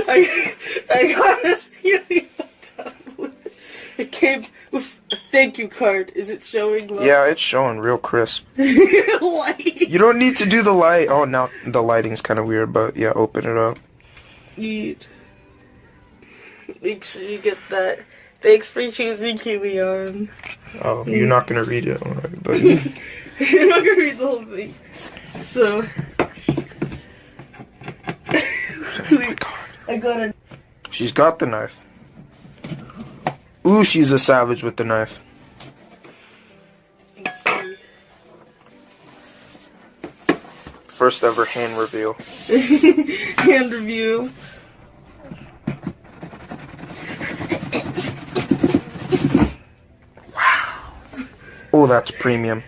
I got a Huion tablet. It came with a thank you card. Is it showing well? Yeah, it's showing real crisp. Light. You don't need to do the light. Oh, now the lighting's kind of weird, but yeah, open it up. Yeet. Make sure you get that. Thanks for choosing Huion. Oh, you're not gonna read it, alright, but You're not gonna read the whole thing. So, oh my god. I got a. She's got the knife. Ooh, she's a savage with the knife. First ever hand reveal. Hand review. Oh, that's premium.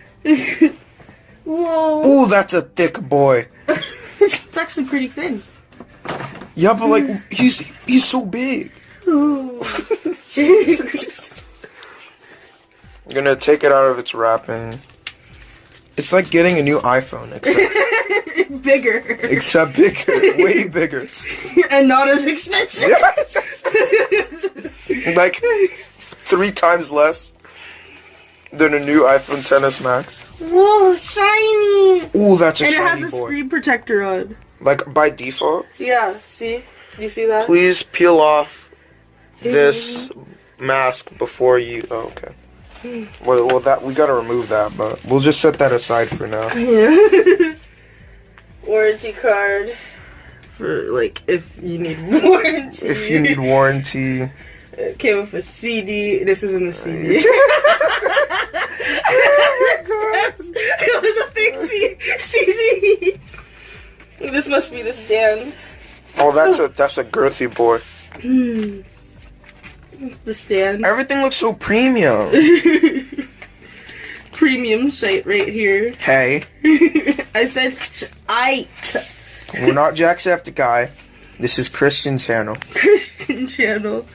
Whoa. Oh, that's a thick boy. It's actually pretty thin. Yeah, but like he's so big. Ooh. I'm gonna take it out of its wrapping. It's like getting a new iPhone, except Bigger. except bigger, way bigger. And not as expensive. Like 3 times less than a new iPhone XS Max. Whoa, shiny. Ooh, that's a and shiny it has a boy. screen protector on. Like by default. Yeah, see? You see that? Please peel off this mask before you. Oh, okay. Well, that we gotta remove that, but we'll just set that aside for now. Yeah. Warranty card for like if you need warranty. If you need warranty. It came with a CD. This isn't a CD. It was a fake CD. This must be the stand. Oh, that's a girthy boy. The stand. Everything looks so premium. Premium shite right here. Hey, I said shite. we're not Jacksepticeye. This is Christian channel. Christian channel.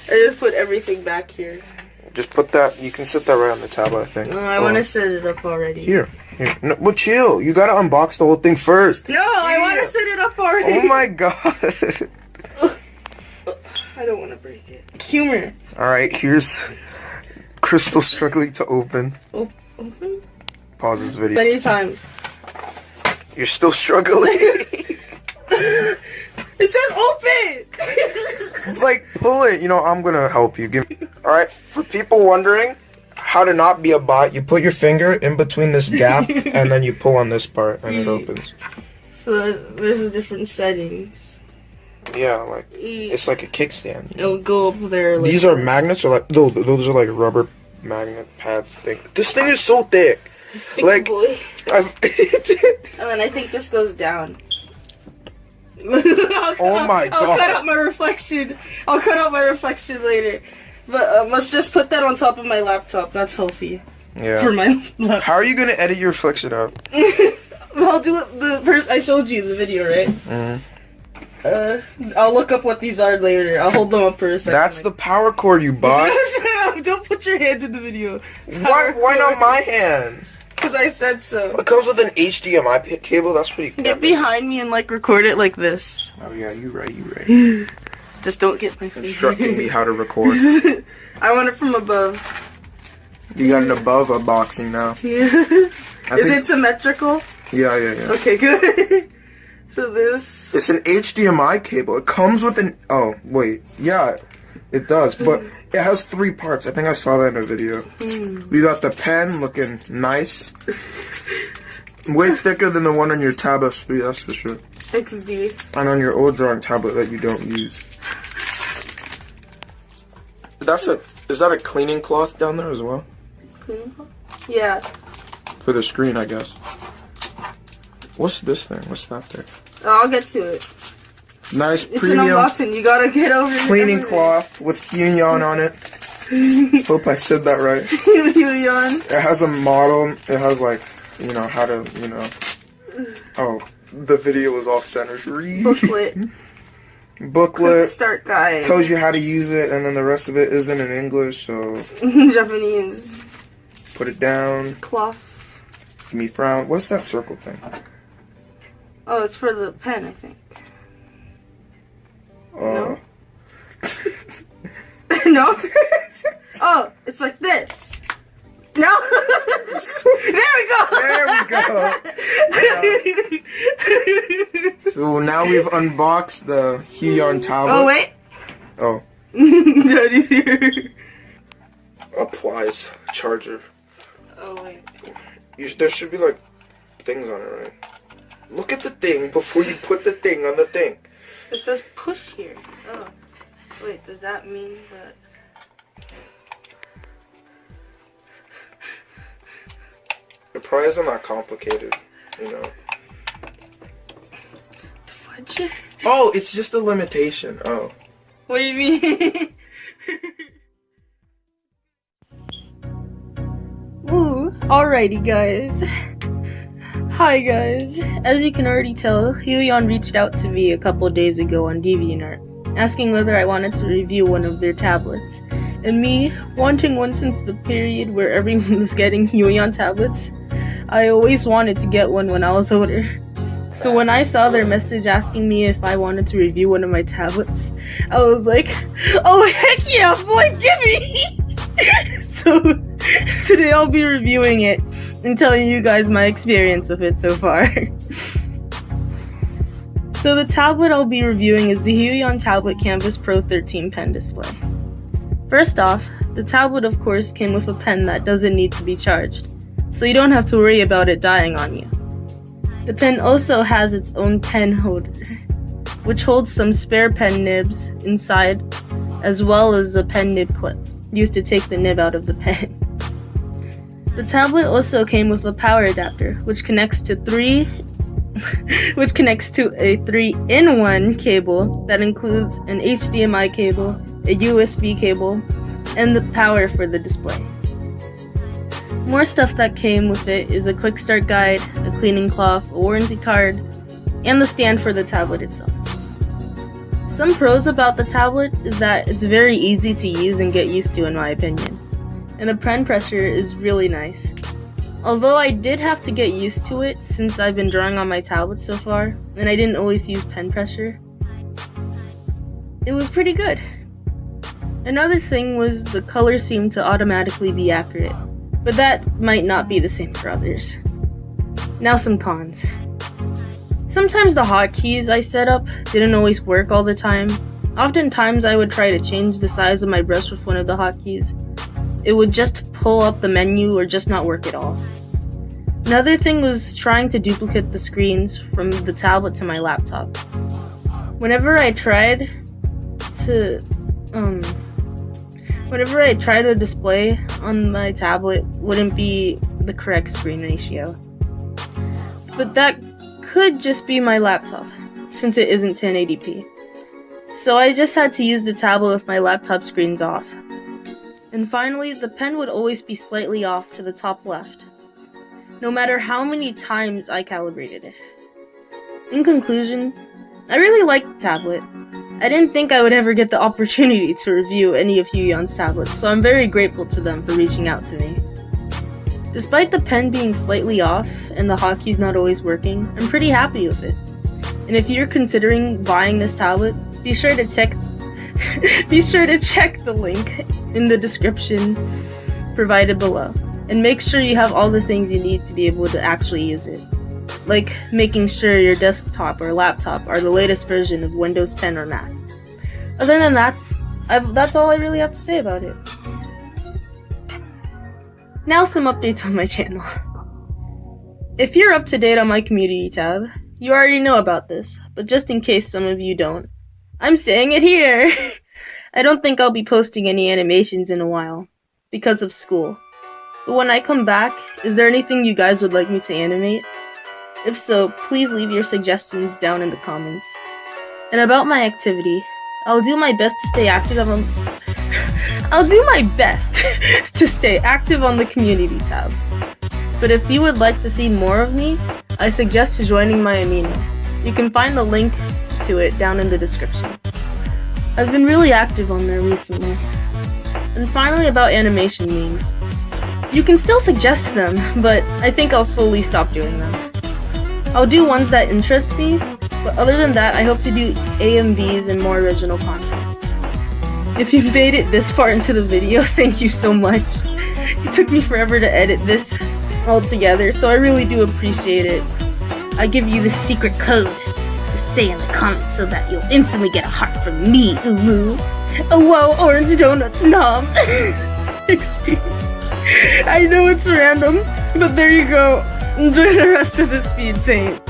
I just put everything back here. Just put that. You can set that right on the tablet, I think. I want to set it up already. Here. No, well, chill. You gotta unbox the whole thing first. No, I want to set it up already. Oh my god. I don't want to break it. Humor. Alright, here's Crystal struggling to open. Open? Pause this video. Many times. You're still struggling. It says open! Like, pull it. You know, I'm gonna help you. Alright, for people wondering how to not be a bot, you put your finger in between this gap and then you pull on this part and it opens. So there's different settings. Yeah, like, it's like a kickstand. It'll go up there. Like, these are magnets or like, those are like rubber magnet pad thing. This thing is so thick. Like, boy. And I think this goes down. Oh my god. I'll cut out my reflection. I'll cut out my reflection later. But let's just put that on top of my laptop. That's healthy. Yeah. For my laptop. How are you gonna edit your reflection out? I'll do it the first. I showed you the video, right? I'll look up what these are later. I'll hold them up for a second. That's the power cord you bought. Don't put your hands in the video. Why not my hands? Because I said so. It comes with an HDMI cable. That's pretty cool. Get behind me and like record it like this. Oh yeah, you right. Just don't get my face. Instructing me how to record. I want it from above. You got an above unboxing now. Yeah. Is it symmetrical? Yeah. Okay, good. So this... It's an HDMI cable. It comes with an... Oh, wait. Yeah, it does. But it has 3 parts. I think I saw that in a video. We got the pen looking nice. Way thicker than the one on your tablet, that's for sure. XD. And on your old drawing tablet that you don't use. Is that a cleaning cloth down there as well? Cleaning cloth? Yeah. For the screen, I guess. What's this thing? What's that there? I'll get to it. Nice it's premium an unboxing. You gotta get over it. cleaning cloth with Huion on it. Hope I said that right. Huion. It has a model. It has like, you know, how to, you know. Oh, the video was off center. Booklet. Quick start guide. Tells you how to use it, and then the rest of it isn't in English, so. Japanese. Put it down. Cloth. Give me frown. What's that circle thing? Oh, it's for the pen, I think. No? No? Oh, it's like this. No? There we go! There we go! So now we've unboxed the Huion tablet. Oh, wait. Oh. Daddy's here. Applies charger. Oh, wait. There should be like things on it, right? Look at the thing before you put the thing on the thing. It says push here. Oh. Wait, does that mean that... It probably isn't that complicated, you know. The fudge? Oh, it's just a limitation. Oh. What do you mean? Ooh, alrighty guys. Hi guys. As you can already tell, Huion reached out to me a couple days ago on DeviantArt, asking whether I wanted to review one of their tablets. And me, wanting one since the period where everyone was getting Huion tablets, I always wanted to get one when I was older. So when I saw their message asking me if I wanted to review one of my tablets, I was like, oh heck yeah, boy, gimme! So today I'll be reviewing it and telling you guys my experience with it so far. So the tablet I'll be reviewing is the Huion Tablet Kamvas Pro 13 pen display. First off, the tablet of course came with a pen that doesn't need to be charged, so you don't have to worry about it dying on you. The pen also has its own pen holder, which holds some spare pen nibs inside, as well as a pen nib clip, used to take the nib out of the pen. The tablet also came with a power adapter, which connects to a 3-in-1 cable that includes an HDMI cable, a USB cable, and the power for the display. More stuff that came with it is a quick start guide, a cleaning cloth, a warranty card, and the stand for the tablet itself. Some pros about the tablet is that it's very easy to use and get used to in my opinion, and the pen pressure is really nice. Although I did have to get used to it since I've been drawing on my tablet so far, and I didn't always use pen pressure, it was pretty good. Another thing was the color seemed to automatically be accurate, but that might not be the same for others. Now some cons. Sometimes the hotkeys I set up didn't always work all the time. Oftentimes I would try to change the size of my brush with one of the hotkeys. It would just pull up the menu or just not work at all. Another thing was trying to duplicate the screens from the tablet to my laptop. Whenever I tried to display on my tablet, wouldn't be the correct screen ratio. But that could just be my laptop, since it isn't 1080p. So I just had to use the tablet with my laptop screens off. And finally, the pen would always be slightly off to the top left, no matter how many times I calibrated it. In conclusion, I really liked the tablet. I didn't think I would ever get the opportunity to review any of Huion's tablets, so I'm very grateful to them for reaching out to me. Despite the pen being slightly off and the hotkeys not always working, I'm pretty happy with it. And if you're considering buying this tablet, be sure to check the link in the description provided below, and make sure you have all the things you need to be able to actually use it. Like making sure your desktop or laptop are the latest version of Windows 10 or Mac. Other than that, that's all I really have to say about it. Now some updates on my channel. If you're up to date on my community tab, you already know about this, but just in case some of you don't, I'm saying it here! I don't think I'll be posting any animations in a while, because of school. But when I come back, is there anything you guys would like me to animate? If so, please leave your suggestions down in the comments. And about my activity, I'll do my best to stay active on the community tab. But if you would like to see more of me, I suggest joining my amino. You can find the link to it down in the description. I've been really active on there recently. And finally about animation memes. You can still suggest them, but I think I'll slowly stop doing them. I'll do ones that interest me, But other than that, I hope to do AMVs and more original content. If you've made it this far into the video, thank you so much. It took me forever to edit this all together, so I really do appreciate it. I give you the secret code to say in the comments so that you'll instantly get a heart from me, ooh. Oh whoa, orange donuts, nom. 16. I know it's random, but there you go. Enjoy the rest of the speed paint.